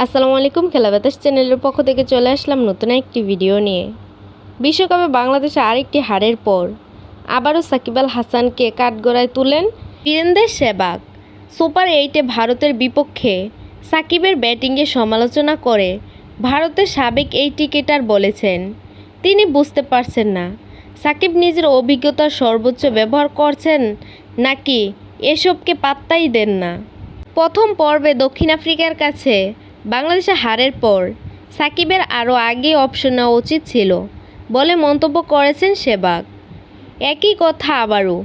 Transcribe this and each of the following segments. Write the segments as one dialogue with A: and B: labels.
A: আসসালামু আলাইকুম, খেলা বাতাস চ্যানেলের পক্ষ থেকে চলে আসলাম নতুন একটি ভিডিও নিয়ে। বিশ্বকাপে বাংলাদেশে আরেকটি হারের পর আবারও সাকিব আল হাসানকে কাঠগড়ায় তুলেন বীরেন্দ্র সেহবাগ। সুপার 8-এ ভারতের বিপক্ষে সাকিবের ব্যাটিংয়ে সমালোচনা করে ভারতের সাবেক এই ক্রিকেটার বলেছেন তিনি বুঝতে পারছেন না সাকিব নিজের অভিজ্ঞতার সর্বোচ্চ ব্যবহার করছেন নাকি এসবকে পাত্তাই দেন না। প্রথম পর্বে দক্ষিণ আফ্রিকার কাছে বাংলাদেশে হারের পর সাকিবের আরও আগে অপশন নেওয়া উচিত ছিল বলে মন্তব্য করেছেন সেহবাগ। একই কথা আবারও।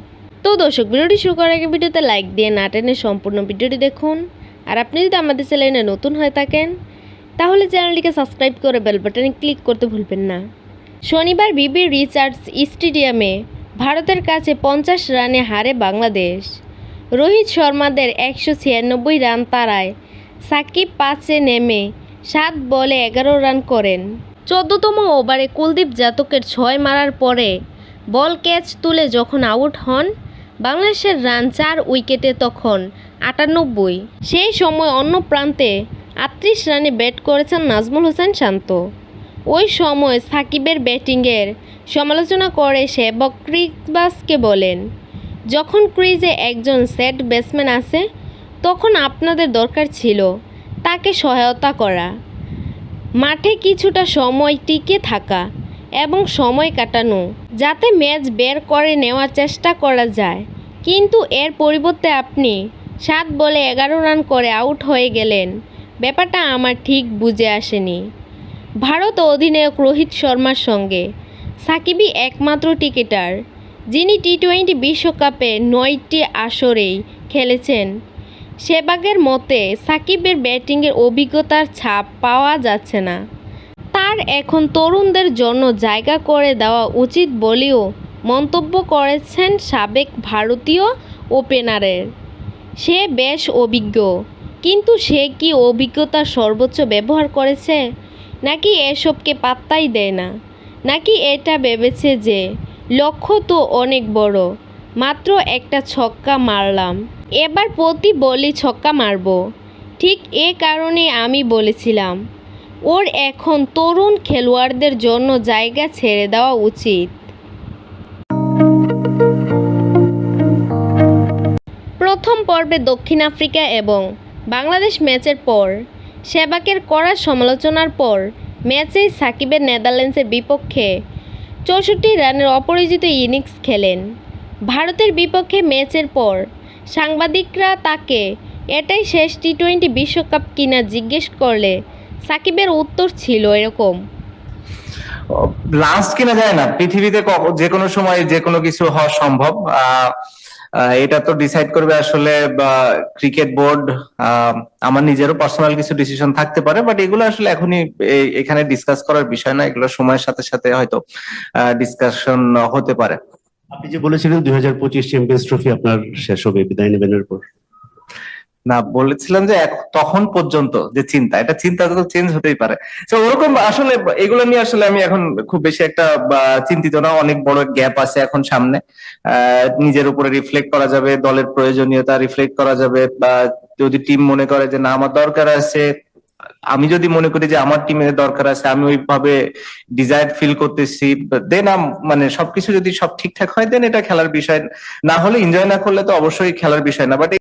A: তো দর্শক, ভিডিওটি শুরু করার আগে ভিডিওতে লাইক দিয়ে না টেনে সম্পূর্ণ ভিডিওটি দেখুন। আর আপনি যদি আমাদের চ্যানেলে নতুন হয়ে থাকেন তাহলে চ্যানেলটিকে সাবস্ক্রাইব করে বেল বাটনে ক্লিক করতে ভুলবেন না। শনিবার বিবি রিচার্ডস স্টেডিয়ামে ভারতের কাছে 50 রানে হারে বাংলাদেশ। রোহিত শর্মাদের 196 রান তাড়ায় সাকিব 5-এ নেমে 7 বলে 11 রান করেন। 14তম ওভারে কুলদীপ যাদবের 6 মারার পরে বল ক্যাচ তুলে যখন আউট হন বাংলাদেশের রান 4 উইকেটে তখন 98। সেই সময় অন্য প্রান্তে 38 রানে ব্যাট করেছেন নাজমুল হোসেন শান্ত। ওই সময় সাকিবের ব্যাটিংয়ের সমালোচনা করে সেহবাগ ক্রিকেটবাজকে বলেন, যখন ক্রিজে একজন সেট ব্যাটসম্যান আছে তখন আপনাদের দরকার ছিল তাকে সহায়তা করা, মাঠে কিছুটা সময় টিকে থাকা এবং সময় কাটানো যাতে ম্যাচ বের করে নেওয়ার চেষ্টা করা যায়। কিন্তু এর পরিবর্তে আপনি 7 বলে 11 রান করে আউট হয়ে গেলেন, ব্যাপারটা আমার ঠিক বুঝে আসেনি। ভারত অধিনায়ক রোহিত শর্মার সঙ্গে সাকিবই একমাত্র ক্রিকেটার যিনি টি-20 বিশ্বকাপে 9টি আসরেই খেলেছেন। সেহবাগের মতে সাকিবের ব্যাটিংয়ের অভিজ্ঞতার ছাপ পাওয়া যাচ্ছে না, তার এখন তরুণদের জন্য জায়গা করে দেওয়া উচিত বলেও মন্তব্য করেছেন সাবেক ভারতীয় ওপেনারের। সে বেশ অভিজ্ঞ, কিন্তু সে কি অভিজ্ঞতার সর্বোচ্চ ব্যবহার করেছে নাকি এসবকে পাত্তাই দেয় না, নাকি এটা ভেবেছে যে লক্ষ্য তো অনেক বড়, মাত্র একটা ছক্কা মারলাম, এবার প্রতি বলই ছক্কা মারব। ঠিক এ কারণে আমি বলেছিলাম ওর এখন তরুণ খেলোয়াড়দের জন্য জায়গা ছেড়ে দেওয়া উচিত। প্রথম পর্বে দক্ষিণ আফ্রিকা এবং বাংলাদেশ ম্যাচের পর সেহবাগের কড়া সমালোচনার পর ম্যাচেই সাকিবের নেদারল্যান্ডসের বিপক্ষে 64 রানের অপরাজিত ইনিংস খেলেন। ভারতের বিপক্ষে ম্যাচের পর সাংবাদিকরা তাকে এটাই শেষ টি-20 বিশ্বকাপ কিনা জিজ্ঞেস করলে সাকিবের উত্তর ছিল এরকম,
B: লাস্ট কিনা যায় না, পৃথিবীতে যে কোনো সময় যে কোনো কিছু হওয়া সম্ভব। এটা তো ডিসাইড করবে আসলে ক্রিকেট বোর্ড। আমার নিজেরও পার্সোনাল কিছু ডিসিশন থাকতে পারে, বাট এগুলো আসলে এখনই এখানে ডিসকাস করার বিষয় না। এগুলো সময়ের সাথে সাথে হয়তো ডিসকাশন হতে পারে।
C: আপনি যে বলেছিলেন 2025 চ্যাম্পিয়ন্স ট্রফি আপনার শেষ হবে, বিদায় নেবেন এরপর?
B: না, বলেছিলাম যে তখন পর্যন্ত যে চিন্তা তো চেঞ্জ হতেই পারে। তো ওরকম আসলে এগুলো নিয়ে আসলে আমি এখন খুব বেশি একটা চিন্তিত না। অনেক বড় গ্যাপ আছে এখন সামনে। নিজের উপরে রিফ্লেক্ট করা যাবে, দলের প্রয়োজনীয়তা রিফ্লেক্ট করা যাবে, বা যদি টিম মনে করে যে না আমার দরকার আছে, আমি যদি মনে করি যে আমার টিমের দরকার আছে, আমি ওইভাবে ডিজায়ার ফিল করতেছি, দেন মানে সবকিছু যদি সব ঠিকঠাক হয় দেন এটা খেলার বিষয়। না হলে এনজয় না করলে তো অবশ্যই খেলার বিষয় না। বাট